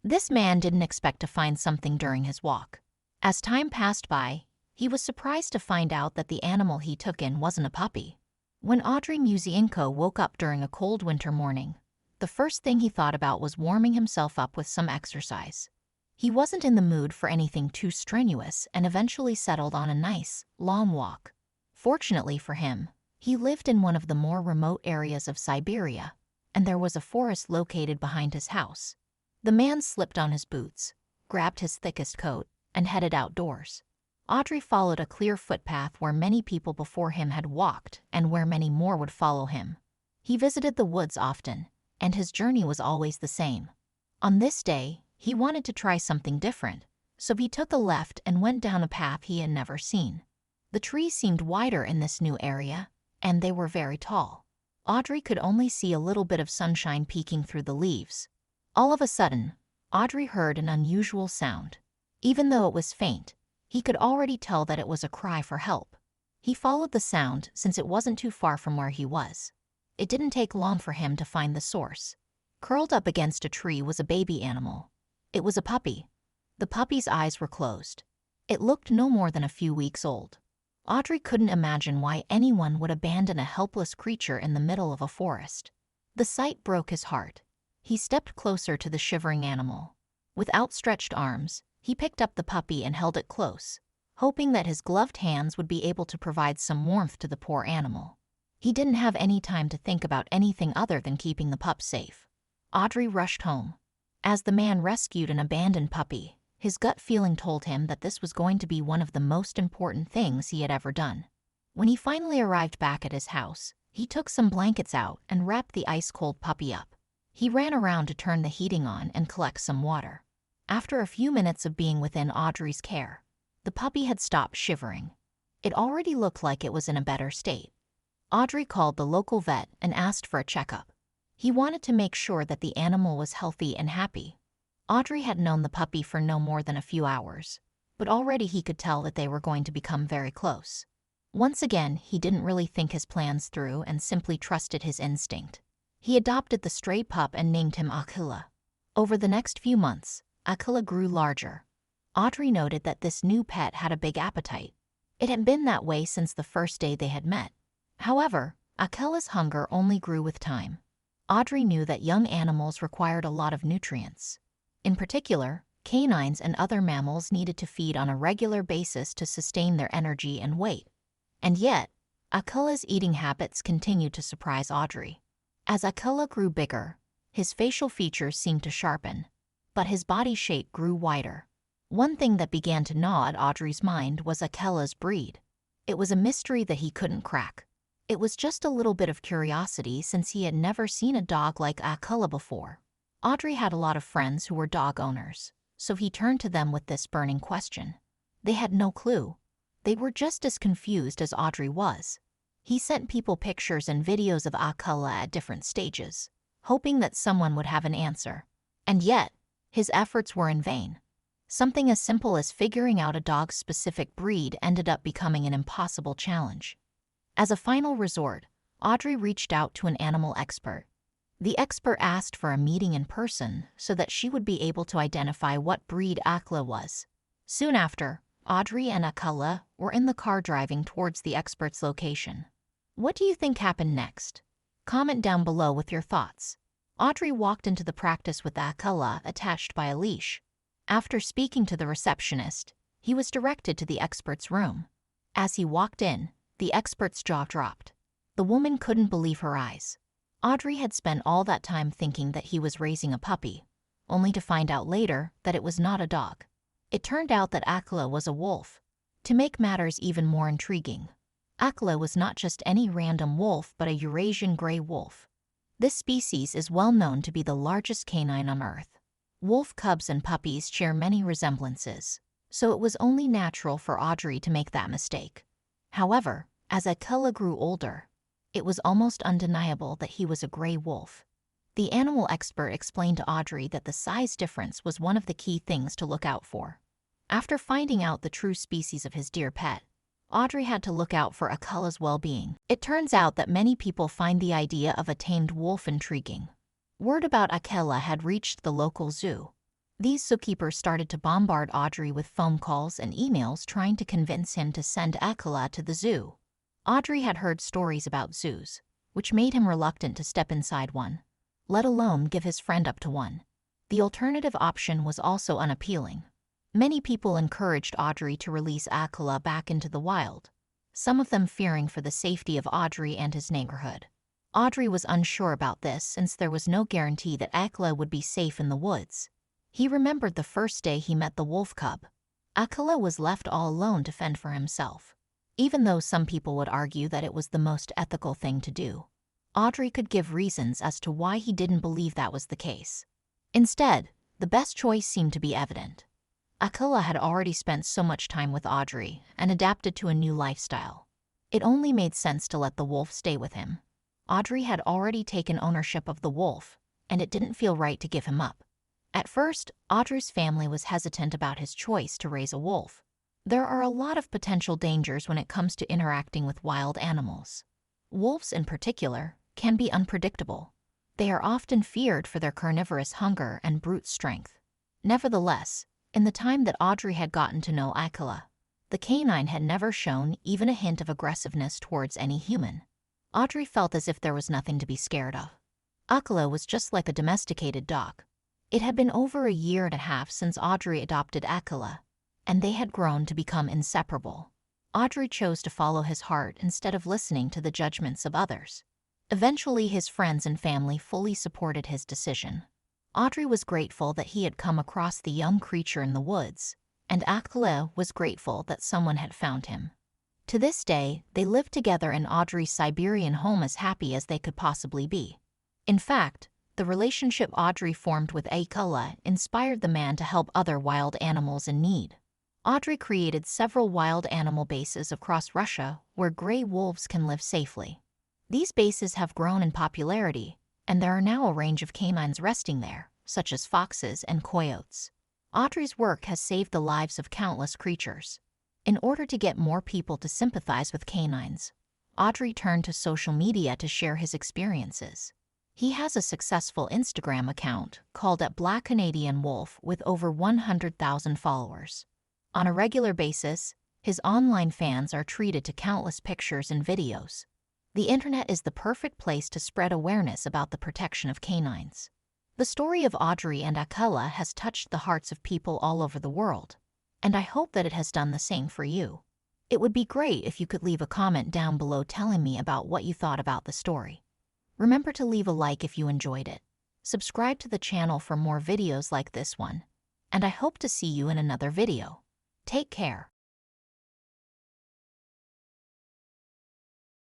This man didn't expect to find something during his walk. As time passed by, he was surprised to find out that the animal he took in wasn't a puppy. When Audrey Musienko woke up during a cold winter morning, the first thing he thought about was warming himself up with some exercise. He wasn't in the mood for anything too strenuous and eventually settled on a nice, long walk. Fortunately for him, he lived in one of the more remote areas of Siberia, and there was a forest located behind his house. The man slipped on his boots, grabbed his thickest coat, and headed outdoors. Audrey followed a clear footpath where many people before him had walked and where many more would follow him. He visited the woods often, and his journey was always the same. On this day, he wanted to try something different, so he took a left and went down a path he had never seen. The trees seemed wider in this new area, and they were very tall. Audrey could only see a little bit of sunshine peeking through the leaves. All of a sudden, Audrey heard an unusual sound. Even though it was faint, he could already tell that it was a cry for help. He followed the sound since it wasn't too far from where he was. It didn't take long for him to find the source. Curled up against a tree was a baby animal. It was a puppy. The puppy's eyes were closed. It looked no more than a few weeks old. Audrey couldn't imagine why anyone would abandon a helpless creature in the middle of a forest. The sight broke his heart. He stepped closer to the shivering animal. With outstretched arms, he picked up the puppy and held it close, hoping that his gloved hands would be able to provide some warmth to the poor animal. He didn't have any time to think about anything other than keeping the pup safe. Audrey rushed home. As the man rescued an abandoned puppy, his gut feeling told him that this was going to be one of the most important things he had ever done. When he finally arrived back at his house, he took some blankets out and wrapped the ice-cold puppy up. He ran around to turn the heating on and collect some water. After a few minutes of being within Audrey's care, the puppy had stopped shivering. It already looked like it was in a better state. Audrey called the local vet and asked for a checkup. He wanted to make sure that the animal was healthy and happy. Audrey had known the puppy for no more than a few hours, but already he could tell that they were going to become very close. Once again, he didn't really think his plans through and simply trusted his instinct. He adopted the stray pup and named him Akila. Over the next few months, Akila grew larger. Audrey noted that this new pet had a big appetite. It had been that way since the first day they had met. However, Akila's hunger only grew with time. Audrey knew that young animals required a lot of nutrients. In particular, canines and other mammals needed to feed on a regular basis to sustain their energy and weight. And yet, Akila's eating habits continued to surprise Audrey. As Akila grew bigger, his facial features seemed to sharpen, but his body shape grew wider. One thing that began to gnaw at Audrey's mind was Akila's breed. It was a mystery that he couldn't crack. It was just a little bit of curiosity since he had never seen a dog like Akila before. Audrey had a lot of friends who were dog owners, so he turned to them with this burning question. They had no clue. They were just as confused as Audrey was. He sent people pictures and videos of Akila at different stages, hoping that someone would have an answer. And yet, his efforts were in vain. Something as simple as figuring out a dog's specific breed ended up becoming an impossible challenge. As a final resort, Audrey reached out to an animal expert. The expert asked for a meeting in person so that she would be able to identify what breed Akila was. Soon after, Audrey and Akila were in the car driving towards the expert's location. What do you think happened next? Comment down below with your thoughts. Audrey walked into the practice with Akila attached by a leash. After speaking to the receptionist, he was directed to the expert's room. As he walked in, the expert's jaw dropped. The woman couldn't believe her eyes. Audrey had spent all that time thinking that he was raising a puppy, only to find out later that it was not a dog. It turned out that Akila was a wolf. To make matters even more intriguing, Akila was not just any random wolf but a Eurasian gray wolf. This species is well known to be the largest canine on Earth. Wolf cubs and puppies share many resemblances, so it was only natural for Audrey to make that mistake. However, as Akila grew older, it was almost undeniable that he was a gray wolf. The animal expert explained to Audrey that the size difference was one of the key things to look out for. After finding out the true species of his dear pet, Audrey had to look out for Akila's well-being. It turns out that many people find the idea of a tamed wolf intriguing. Word about Akila had reached the local zoo. These zookeepers started to bombard Audrey with phone calls and emails trying to convince him to send Akela to the zoo. Audrey had heard stories about zoos, which made him reluctant to step inside one, let alone give his friend up to one. The alternative option was also unappealing. Many people encouraged Audrey to release Akela back into the wild, some of them fearing for the safety of Audrey and his neighborhood. Audrey was unsure about this since there was no guarantee that Akela would be safe in the woods. He remembered the first day he met the wolf cub. Akela was left all alone to fend for himself. Even though some people would argue that it was the most ethical thing to do, Audrey could give reasons as to why he didn't believe that was the case. Instead, the best choice seemed to be evident. Akela had already spent so much time with Audrey and adapted to a new lifestyle. It only made sense to let the wolf stay with him. Audrey had already taken ownership of the wolf, and it didn't feel right to give him up. At first, Audrey's family was hesitant about his choice to raise a wolf. There are a lot of potential dangers when it comes to interacting with wild animals. Wolves, in particular, can be unpredictable. They are often feared for their carnivorous hunger and brute strength. Nevertheless, in the time that Audrey had gotten to know Akela, the canine had never shown even a hint of aggressiveness towards any human. Audrey felt as if there was nothing to be scared of. Akela was just like a domesticated dog. It had been over a year and a half since Audrey adopted Akela, and they had grown to become inseparable. Audrey chose to follow his heart instead of listening to the judgments of others. Eventually, his friends and family fully supported his decision. Audrey was grateful that he had come across the young creature in the woods, and Akela was grateful that someone had found him. To this day, they lived together in Audrey's Siberian home as happy as they could possibly be. In fact, the relationship Audrey formed with Akela inspired the man to help other wild animals in need. Audrey created several wild animal bases across Russia where gray wolves can live safely. These bases have grown in popularity, and there are now a range of canines resting there, such as foxes and coyotes. Audrey's work has saved the lives of countless creatures. In order to get more people to sympathize with canines, Audrey turned to social media to share his experiences. He has a successful Instagram account called @BlackCanadianWolf with over 100,000 followers. On a regular basis, his online fans are treated to countless pictures and videos. The internet is the perfect place to spread awareness about the protection of canines. The story of Audrey and Akela has touched the hearts of people all over the world, and I hope that it has done the same for you. It would be great if you could leave a comment down below telling me about what you thought about the story. Remember to leave a like if you enjoyed it. Subscribe to the channel for more videos like this one, and I hope to see you in another video. Take care.